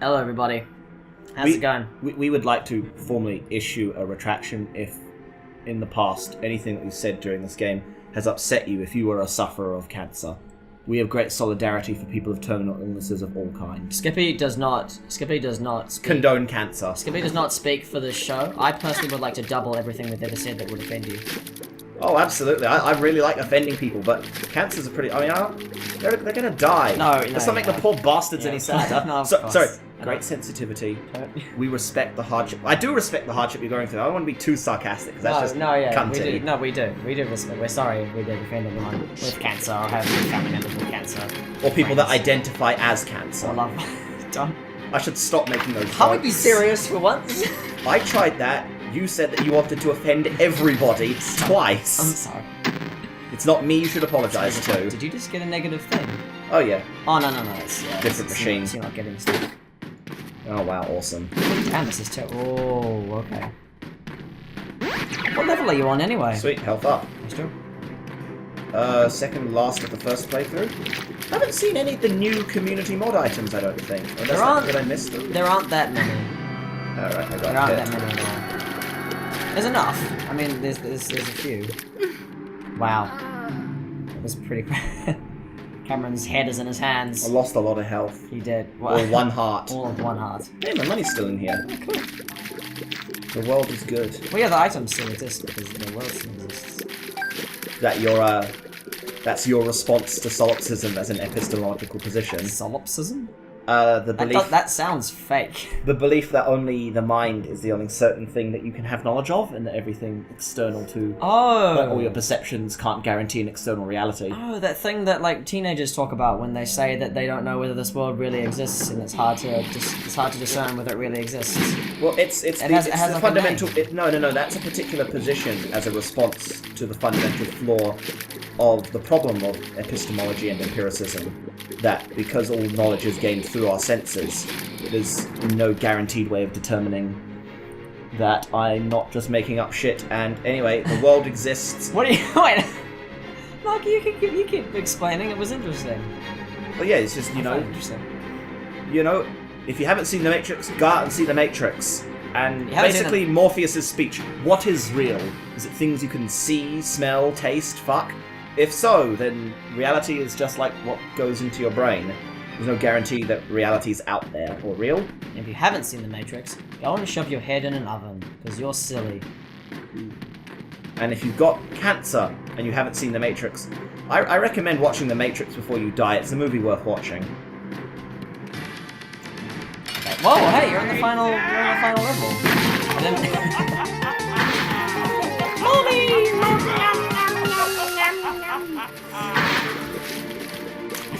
Hello everybody. How's it going? We would like to formally issue a retraction if, in the past, anything that we've said during this game has upset you if you were a sufferer of cancer. We have great solidarity for people of terminal illnesses of all kinds. Skippy does not speak. Condone cancer. Skippy does not speak for this show. I personally would like to double everything we've ever said that would offend you. Oh, absolutely. I really like offending people, but cancers are pretty... they're going to die. Let's not make the poor bastards any sadder. No, sorry. Great sensitivity. We respect the hardship. I do respect the hardship you're going through. I don't want to be too sarcastic, because that's cunty. We do respect. We're sorry if we did offend anyone with cancer or have family members with cancer. Or people that identify as cancer. Don't. I should stop making those jokes. Can't we be serious for once? I tried that. You said that you wanted to offend everybody twice. I'm sorry. It's not me you should apologise to. Did you just get a negative thing? Oh, yeah. Oh, no. It's different machine. You're not getting stuff. Oh, wow. Awesome. Damn, this is terrible. Oh, okay. What level are you on, anyway? Sweet. Health up. That's true. Second last of the first playthrough. I haven't seen any of the new community mod items, I don't think. Did I miss them? There aren't that many. Alright, I got There aren't that many at all. There's enough. I mean, there's a few. Wow. That was pretty... Cameron's head is in his hands. I lost a lot of health. He did. Or one heart. All of one heart. Hey, my money's still in here. Oh, cool. The world is good. Well, yeah, the items still exist because the world still exists. That's your response to solipsism as an epistemological position. Solipsism? The belief that sounds fake. The belief that only the mind is the only certain thing that you can have knowledge of, and that everything external to all your perceptions can't guarantee an external reality. Oh, that thing that like teenagers talk about when they say that they don't know whether this world really exists, and it's hard to discern whether it really exists. Well, it's the like fundamental. No. That's a particular position as a response to the fundamental flaw of the problem of epistemology and empiricism. That because all knowledge is gained through our senses, there's no guaranteed way of determining that I'm not just making up shit. And anyway, the world exists. What are you... Wait. Mark, you keep explaining. It was interesting. Well, yeah, it's just, interesting. If you haven't seen The Matrix, go out and see The Matrix. And basically, Morpheus' speech. What is real? Is it things you can see, smell, taste, fuck? If so, then reality is just like what goes into your brain. There's no guarantee that reality's out there or real. If you haven't seen The Matrix, go and shove your head in an oven, because you're silly. And if you've got cancer and you haven't seen The Matrix, I recommend watching The Matrix before you die. It's a movie worth watching. Whoa, hey, you're on the final level.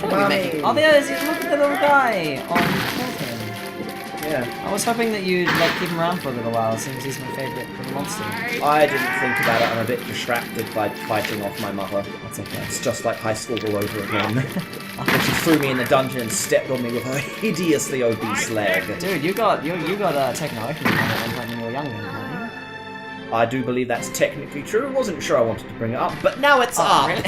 Mommy! Oh, there's look at the little guy on Tolkien. Yeah. I was hoping that you'd keep him around for a little while, since he's my favourite little monster. I didn't think about it. I'm a bit distracted by fighting off my mother. That's okay. It's just like high school all over again. When she threw me in the dungeon and stepped on me with her hideously obese leg. Dude, you got techno-opening at one point when you were younger, didn't you? I do believe that's technically true. I wasn't sure I wanted to bring it up, but now it's up. Really?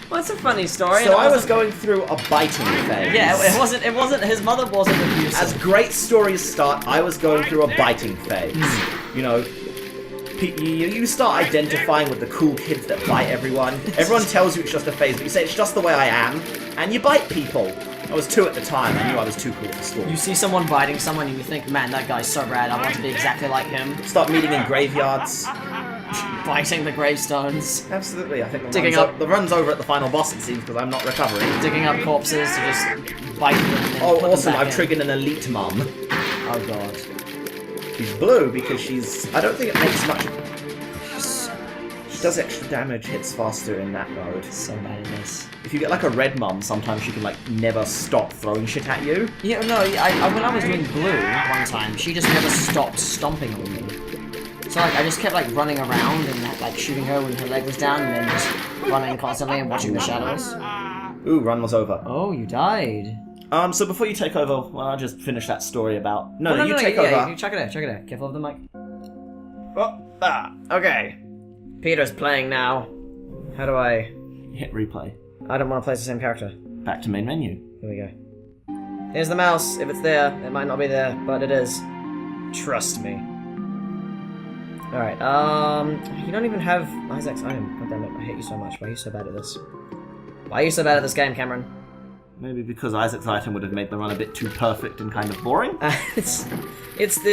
Well, it's a funny story. So I was going through a biting phase. Yeah, it wasn't. His mother wasn't abusive. As great stories start, I was going through a biting phase. You start identifying with the cool kids that bite everyone. Everyone tells you it's just a phase, but you say it's just the way I am, and you bite people. I was 2 at the time. I knew I was too cool for school. You see someone biting someone, and you think, man, that guy's so rad. I want to be exactly like him. Start meeting in graveyards. Biting the gravestones. Absolutely, I think the run's over at the final boss, it seems, because I'm not recovering. Digging up corpses to just bite them. Oh, awesome, I've triggered an elite mum. Oh god. She's blue because I don't think it makes much... She does extra damage, hits faster in that mode. So bad at this. If you get like a red mum, sometimes she can never stop throwing shit at you. Yeah, no, when I was doing blue one time, she just never stopped stomping on me. So I just kept running around and shooting her when her leg was down, and then just running constantly and watching the shadows. Ooh, run was over. Oh, you died. So before you take over, well, I'll just finish that story about... No, you take over. Yeah, you check it out. Careful of the mic. Oh, okay. Peter's playing now. How do I... Hit replay. I don't want to play as the same character. Back to main menu. Here we go. Here's the mouse. If it's there, it might not be there, but it is. Trust me. Alright, you don't even have Isaac's item. God damn it, I hate you so much. Why are you so bad at this? Why are you so bad at this game, Cameron? Maybe because Isaac's item would have made the run a bit too perfect and kind of boring. There's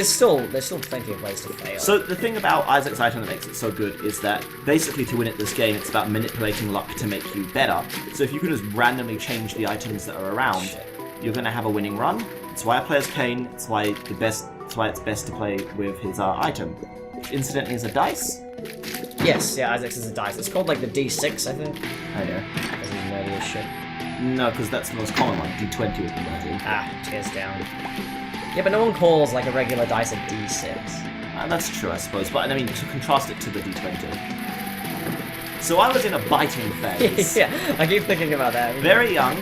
still plenty of ways to fail. So the thing about Isaac's item that makes it so good is that basically to win at this game, it's about manipulating luck to make you better. So if you can just randomly change the items that are around, you're going to have a winning run. It's why I play as Kane. It's why it's best to play with his item, which incidentally is a dice. Yes, yeah, Isaac's is a dice. It's called like the D6, I think. Oh yeah. Because he's nerdy as shit. No, because that's the most common one. D20 would be nerdy. Tears down. Yeah, but no one calls like a regular dice a D6. That's true, I suppose. But I mean, to contrast it to the D20. So I was in a biting phase. Yeah, I keep thinking about that. Very young,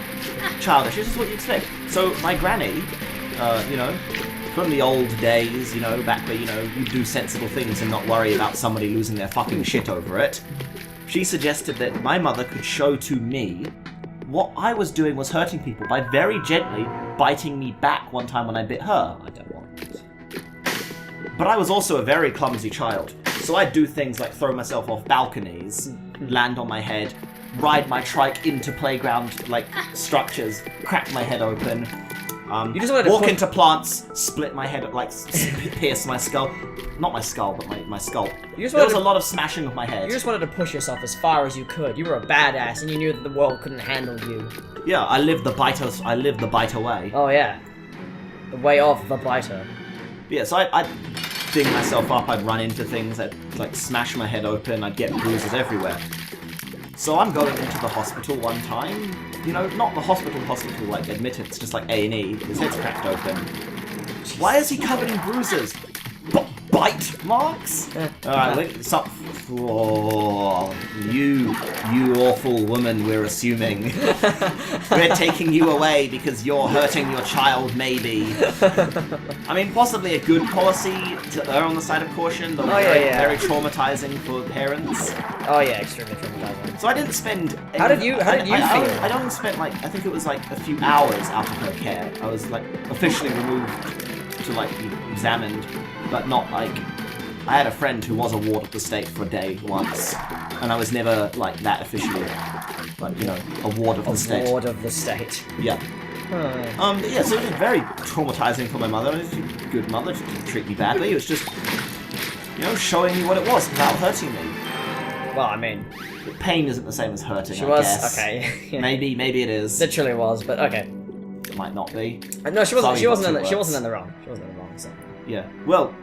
childish. This is what you expect. So my granny, from the old days, back where, you do sensible things and not worry about somebody losing their fucking shit over it, she suggested that my mother could show to me what I was doing was hurting people by very gently biting me back one time when I bit her. I don't want it. But I was also a very clumsy child, so I'd do things like throw myself off balconies, land on my head, ride my trike into playground structures, crack my head open, you just wanted to walk into plants, split my head, pierce my skull. Not my skull, but my skull. There was a lot of smashing of my head. You just wanted to push yourself as far as you could. You were a badass, and you knew that the world couldn't handle you. Yeah, I lived the biter way. Oh yeah, the way of the biter. Yeah, so I'd ding myself up. I'd run into things. I'd smash my head open. I'd get bruises everywhere. So I'm going into the hospital one time. Not the hospital admitted. It's just A&E. His head's cracked open. Why is he covered in bruises? Bite marks? Alright, stop. Oh, you awful woman, we're assuming. We're taking you away because you're hurting your child, maybe. I mean, possibly a good policy to err on the side of caution, but very traumatizing for parents. Oh yeah, extremely traumatizing. So I didn't spend... How did you feel? I only spent I think it was a few hours out of her care. I was officially removed to be examined, but not I had a friend who was a ward of the state for a day once, and I was never that officially, a ward of the state. A ward of the state. Yeah. Yeah, so it was very traumatizing for my mother. It was a good mother. She didn't treat me badly. It was just, showing me what it was without hurting me. Well, I mean... Pain isn't the same as hurting, She was, guess. okay. Yeah. Maybe it is. Literally was, but okay. It might not be. No, she wasn't in the wrong. She wasn't in the wrong, so... Yeah. Well,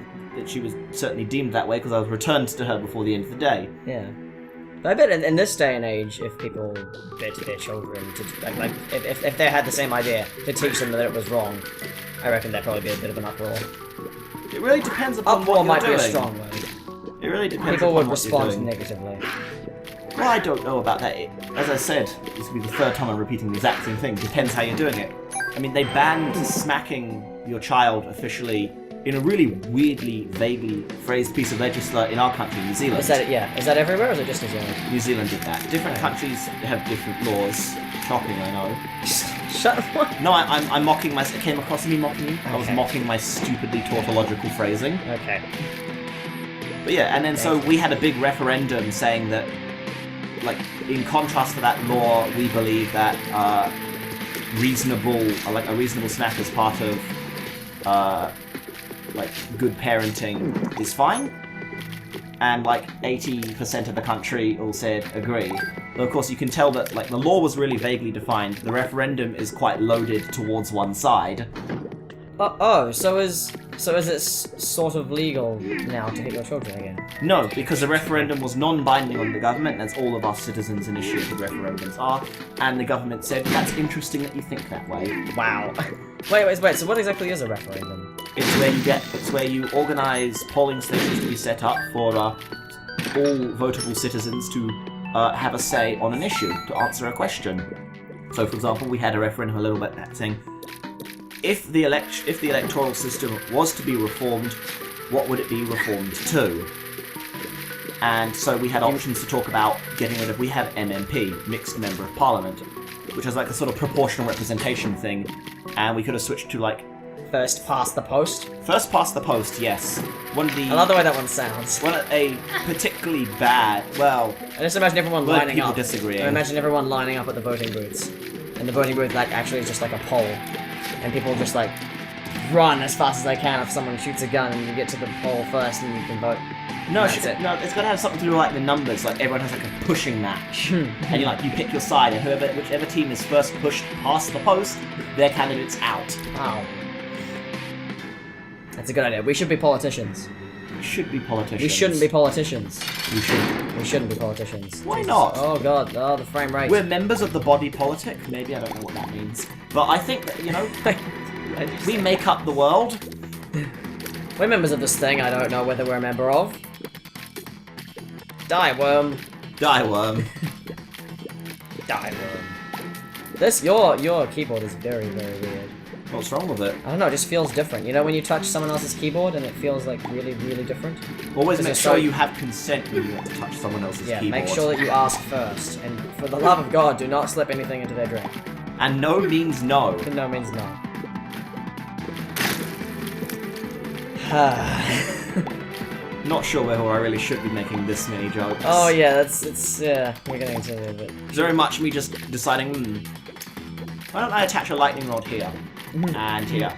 she was certainly deemed that way because I was returned to her before the end of the day. Yeah. But I bet in this day and age, if people bit their children, if they had the same idea to teach them that it was wrong, I reckon there'd probably be a bit of an uproar. It really depends upon uproar what you're doing. Might be a strong word. It really depends People upon would what you're respond doing. negatively. Well, I don't know about that. As I said, this will be the third time I'm repeating the exact same thing. Depends how you're doing it. I mean, they banned smacking your child officially in a really weirdly, vaguely phrased piece of legislation in our country, New Zealand. Is that everywhere, or is it just New Zealand? New Zealand did that. Different countries have different laws. Shocking, I know. Shut up. No, I'm mocking my... It came across me mocking you. Okay. I was mocking my stupidly tautological phrasing. Okay. But yeah, and then so we had a big referendum saying that, in contrast to that law, we believe that a reasonable smack as part of good parenting is fine, and 80% of the country all said agree. But of course you can tell that the law was really vaguely defined. The referendum is quite loaded towards one side. So is it sort of legal now to hit your children again? No, because the referendum was non-binding on the government, as all of us citizens initiated referendums are, and the government said, that's interesting that you think that way. Wow. Wait, so what exactly is a referendum? It's where you organise polling stations to be set up for all votable citizens to have a say on an issue, to answer a question. So, for example, we had a referendum a little bit saying, if the electoral system was to be reformed, what would it be reformed to? And so we had options to talk about getting rid of. We had MMP, Mixed Member of Parliament, which is like a sort of proportional representation thing. And we could have switched to like First past the post. first past the post. Yes, one of the I love the way that one sounds. one of a particularly bad. Well, I just imagine everyone well, lining people up. disagreeing. I imagine everyone lining up at the voting booths. And the voting booth like actually is just like a poll. And people just like run as fast as they can if someone shoots a gun and you get to the poll first and you can vote. No, That's it. no, it's got to have something to do with like the numbers. Like everyone has like a pushing match, and you pick your side, and whichever team is first pushed past the post, their candidate's out. Wow. That's a good idea. We should be politicians. We should be politicians. We shouldn't be politicians. We should. We shouldn't be politicians. Why Jesus. not? Oh god, oh the frame rate. We're members of the body politic. Maybe I don't know what that means, but I think that we make up the world. We're members of this thing. I don't know whether we're a member of. Die worm. Die worm. Die worm. This your keyboard is very weird. What's wrong with it? I don't know, it just feels different. You know when you touch someone else's keyboard and it feels like really different? Always Does make it sure show- you have consent when you want to touch someone else's Yeah, keyboard. make sure that you ask first. And for the love of God, do not slip anything into their drink. And no means no. No means no. Not sure whether I really should be making this many jokes. Oh yeah, we're getting into it a bit. It's very much me just deciding, why don't I attach a lightning rod here? And here.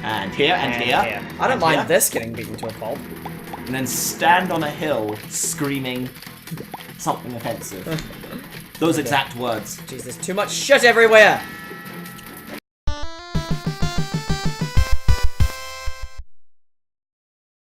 And here, and here. I don't and mind here, this getting beaten to a pulp. And then stand on a hill screaming something offensive. Those exact words. Jeez, there's too much shit everywhere!